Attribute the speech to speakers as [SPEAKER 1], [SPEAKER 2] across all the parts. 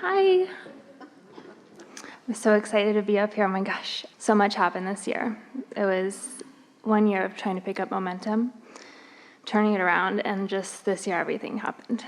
[SPEAKER 1] Hi. I'm so excited to be up here. Oh my gosh, so much happened this year. It was 1 year of trying to pick up momentum, turning it around, and just this year everything happened.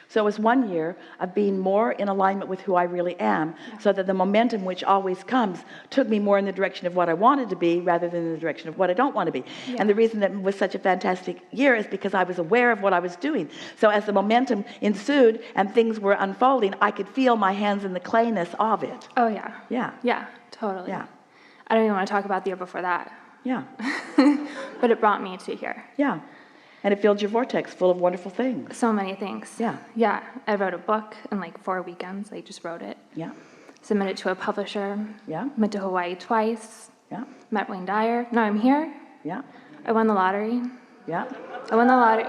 [SPEAKER 2] So it was 1 year of being more in alignment with who I really am, so that the momentum, which always comes, took me more in the direction of what I wanted to be rather than in the direction of what I don't want to be.
[SPEAKER 1] Yeah.
[SPEAKER 2] And the reason that it was such a fantastic year is because I was aware of what I was doing. So as the momentum ensued and things were unfolding, I could feel my hands in the clayness of it.
[SPEAKER 1] Oh yeah.
[SPEAKER 2] Yeah.
[SPEAKER 1] Yeah, totally.
[SPEAKER 2] Yeah.
[SPEAKER 1] I don't even want to talk about the year before that.
[SPEAKER 2] Yeah.
[SPEAKER 1] But it brought me to here.
[SPEAKER 2] Yeah. And it filled your vortex full of wonderful things.
[SPEAKER 1] So many things.
[SPEAKER 2] Yeah.
[SPEAKER 1] Yeah. I wrote a book in like 4 weekends. I just wrote it.
[SPEAKER 2] Yeah.
[SPEAKER 1] Submitted it to a publisher.
[SPEAKER 2] Yeah.
[SPEAKER 1] Went to Hawaii twice.
[SPEAKER 2] Yeah.
[SPEAKER 1] Met Wayne Dyer. Now I'm here.
[SPEAKER 2] Yeah.
[SPEAKER 1] I won the lottery.
[SPEAKER 2] Yeah.
[SPEAKER 1] I won the lottery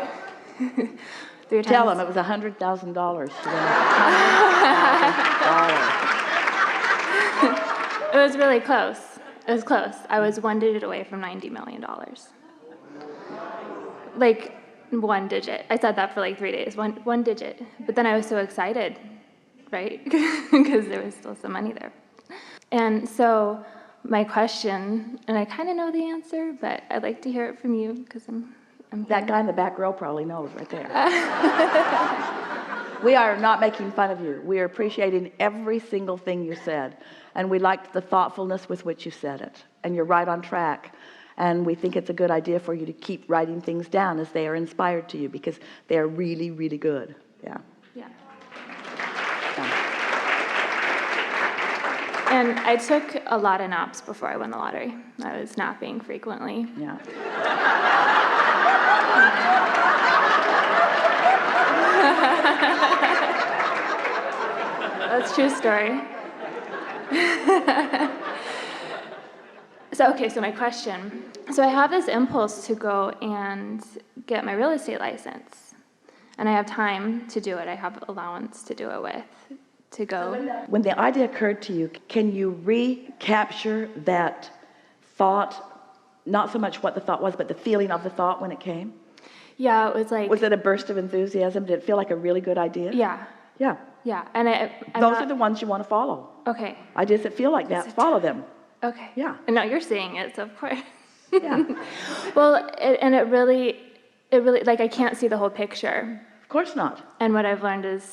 [SPEAKER 1] 3 times.
[SPEAKER 2] Tell them it was $100,000. $100,000.
[SPEAKER 1] It was really close. It was close. I was 1 digit away from $90 million. Like 1 digit. I said that for like 3 days. One digit. But then I was so excited, right? Because there was still some money there. And so my question, and I kind of know the answer, but I'd like to hear it from you because I'm
[SPEAKER 2] That guy in the back row probably knows right there. We are not making fun of you. We are appreciating every single thing you said. And we liked the thoughtfulness with which you said it. And you're right on track. And we think it's a good idea for you to keep writing things down as they are inspired to you, because they are really, really good. Yeah.
[SPEAKER 1] Yeah.
[SPEAKER 2] Yeah.
[SPEAKER 1] And I took a lot of naps before I won the lottery. I was napping frequently.
[SPEAKER 2] Yeah.
[SPEAKER 1] That's a true story. So my question. So I have this impulse to go and get my real estate license. And I have time to do it. I have allowance to do it with, to go.
[SPEAKER 2] When the idea occurred to you, can you recapture that thought? Not so much what the thought was, but the feeling of the thought when it came?
[SPEAKER 1] Yeah, it was like...
[SPEAKER 2] Was it a burst of enthusiasm? Did it feel like a really good idea?
[SPEAKER 1] Yeah.
[SPEAKER 2] Yeah.
[SPEAKER 1] Yeah. And
[SPEAKER 2] those are the ones you want to follow.
[SPEAKER 1] Okay.
[SPEAKER 2] Ideas that feel like that, follow them.
[SPEAKER 1] Okay.
[SPEAKER 2] Yeah.
[SPEAKER 1] And now you're seeing it, so of course.
[SPEAKER 2] Yeah.
[SPEAKER 1] Well, it really, like, I can't see the whole picture.
[SPEAKER 2] Of course not.
[SPEAKER 1] And what I've learned is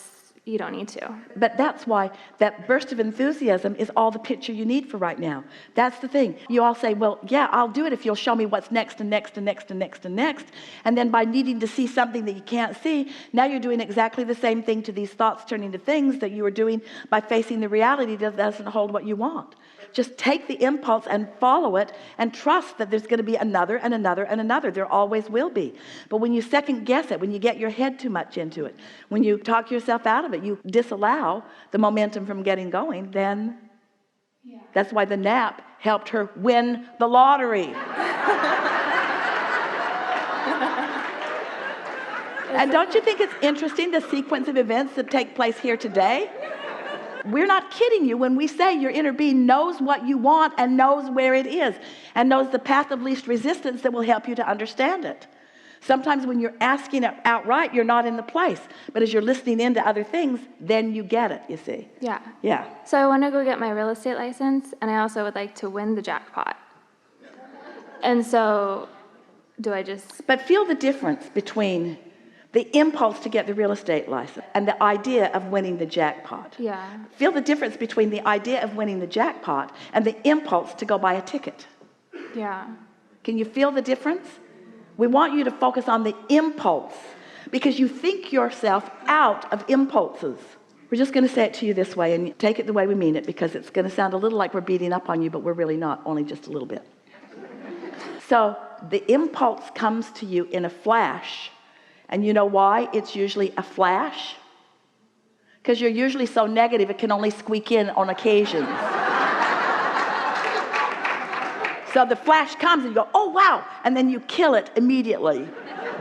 [SPEAKER 1] you don't need to.
[SPEAKER 2] But that's why that burst of enthusiasm is all the picture you need for right now. That's the thing. You all say, well, yeah, I'll do it if you'll show me what's next and next and next and next and next. And then by needing to see something that you can't see, now you're doing exactly the same thing to these thoughts turning to things that you were doing by facing the reality that doesn't hold what you want. Just take the impulse and follow it and trust that there's going to be another and another and another. There always will be. But when you second guess it, when you get your head too much into it, when you talk yourself out of it, you disallow the momentum from getting going, then that's why the nap helped her win the lottery. And don't you think it's interesting, the sequence of events that take place here today? We're not kidding you when we say your inner being knows what you want and knows where it is and knows the path of least resistance that will help you to understand it. Sometimes when you're asking it outright, you're not in the place. But as you're listening into other things, then you get it, you see.
[SPEAKER 1] Yeah.
[SPEAKER 2] Yeah.
[SPEAKER 1] So I want to go get my real estate license, and I also would like to win the jackpot. And so do I just...
[SPEAKER 2] But feel the difference between the impulse to get the real estate license and the idea of winning the jackpot.
[SPEAKER 1] Yeah.
[SPEAKER 2] Feel the difference between the idea of winning the jackpot and the impulse to go buy a ticket.
[SPEAKER 1] Yeah.
[SPEAKER 2] Can you feel the difference? We want you to focus on the impulse because you think yourself out of impulses. We're just going to say it to you this way and take it the way we mean it, because it's going to sound a little like we're beating up on you, but we're really not, only just a little bit. So the impulse comes to you in a flash. And you know why it's usually a flash? Because you're usually so negative it can only squeak in on occasions. So the flash comes and you go, oh wow, and then you kill it immediately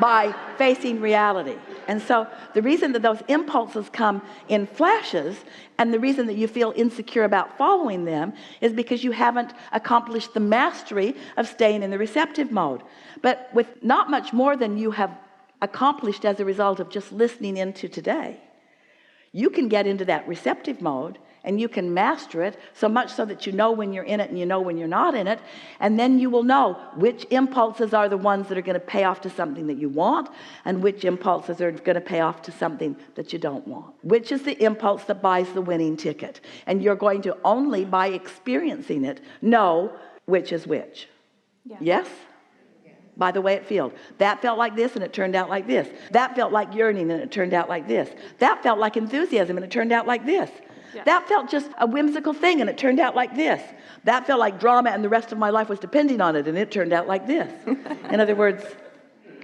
[SPEAKER 2] by facing reality. And so the reason that those impulses come in flashes and the reason that you feel insecure about following them is because you haven't accomplished the mastery of staying in the receptive mode. But with not much more than you have accomplished as a result of just listening into today, You can get into that receptive mode and you can master it so much so that you know when you're in it and you know when you're not in it. And then you will know which impulses are the ones that are going to pay off to something that you want and which impulses are going to pay off to something that you don't want. Which is the impulse that buys the winning ticket. And you're going to only by experiencing it know which is which.
[SPEAKER 1] Yeah.
[SPEAKER 2] Yes? By the way it feels. That felt like this and it turned out like this. That felt like yearning and it turned out like this. That felt like enthusiasm and it turned out like this.
[SPEAKER 1] Yeah.
[SPEAKER 2] That felt just a whimsical thing and it turned out like this. That felt like drama and the rest of my life was depending on it and it turned out like this. In other words,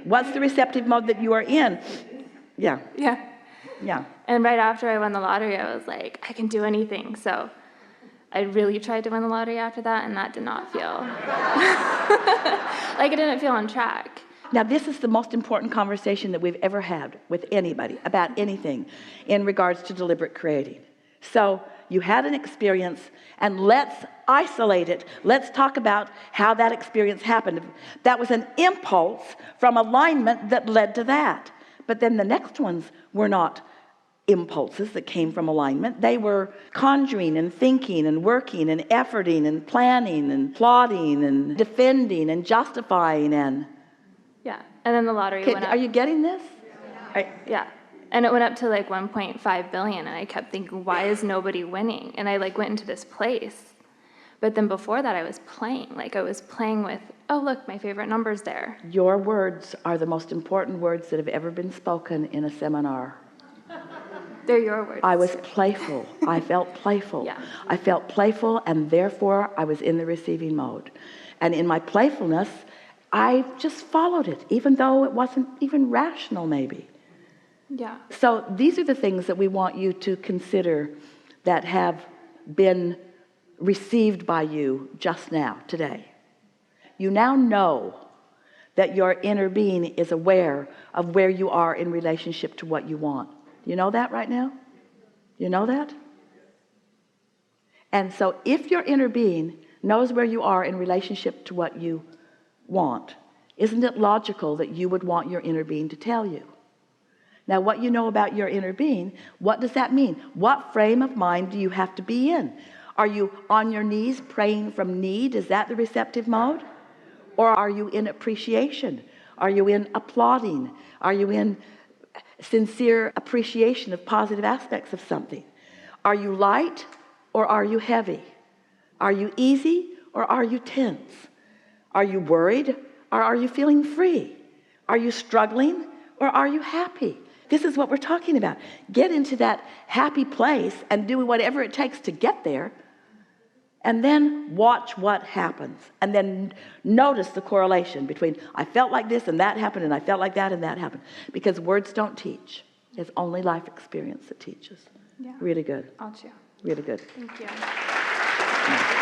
[SPEAKER 2] what's the receptive mode that you are in? Yeah.
[SPEAKER 1] Yeah.
[SPEAKER 2] Yeah.
[SPEAKER 1] And right after I won the lottery, I was like, I can do anything. So I really tried to win the lottery after that, and that did not feel like it didn't feel on track.
[SPEAKER 2] Now, this is the most important conversation that we've ever had with anybody about anything in regards to deliberate creating. So you had an experience, and let's isolate it. Let's talk about how that experience happened. That was an impulse from alignment that led to that. But then the next ones were not impulses that came from alignment. They were conjuring and thinking and working and efforting and planning and plotting and defending and justifying and...
[SPEAKER 1] Yeah. And then the lottery went up.
[SPEAKER 2] Are you getting this?
[SPEAKER 1] Yeah. And it went up to like 1.5 billion. And I kept thinking, why is nobody winning? And I like went into this place. But then before that, I was playing. Like I was playing with, oh, look, my favorite number's there.
[SPEAKER 2] Your words are the most important words that have ever been spoken in a seminar.
[SPEAKER 1] They're your words.
[SPEAKER 2] I was playful. I felt playful.
[SPEAKER 1] Yeah.
[SPEAKER 2] I felt playful, and therefore I was in the receiving mode. And in my playfulness, I just followed it, even though it wasn't even rational, maybe.
[SPEAKER 1] Yeah.
[SPEAKER 2] So these are the things that we want you to consider that have been received by you just now, today. You now know that your inner being is aware of where you are in relationship to what you want. You know that right now? You know that? And so if your inner being knows where you are in relationship to what you want, isn't it logical that you would want your inner being to tell you? Now, what you know about your inner being, what does that mean? What frame of mind do you have to be in? Are you on your knees praying from need? Is that the receptive mode? Or are you in appreciation? Are you in applauding? Are you in sincere appreciation of positive aspects of something? Are you light or are you heavy? Are you easy or are you tense? Are you worried or are you feeling free? Are you struggling or are you happy? This is what we're talking about. Get into that happy place and do whatever it takes to get there, and then watch what happens, and then notice the correlation between I felt like this and that happened, and I felt like that and that happened. Because words don't teach. It's only life experience that teaches.
[SPEAKER 1] Yeah.
[SPEAKER 2] Really good.
[SPEAKER 1] I'll chew.
[SPEAKER 2] Really good.
[SPEAKER 1] Thank you.
[SPEAKER 2] Yeah.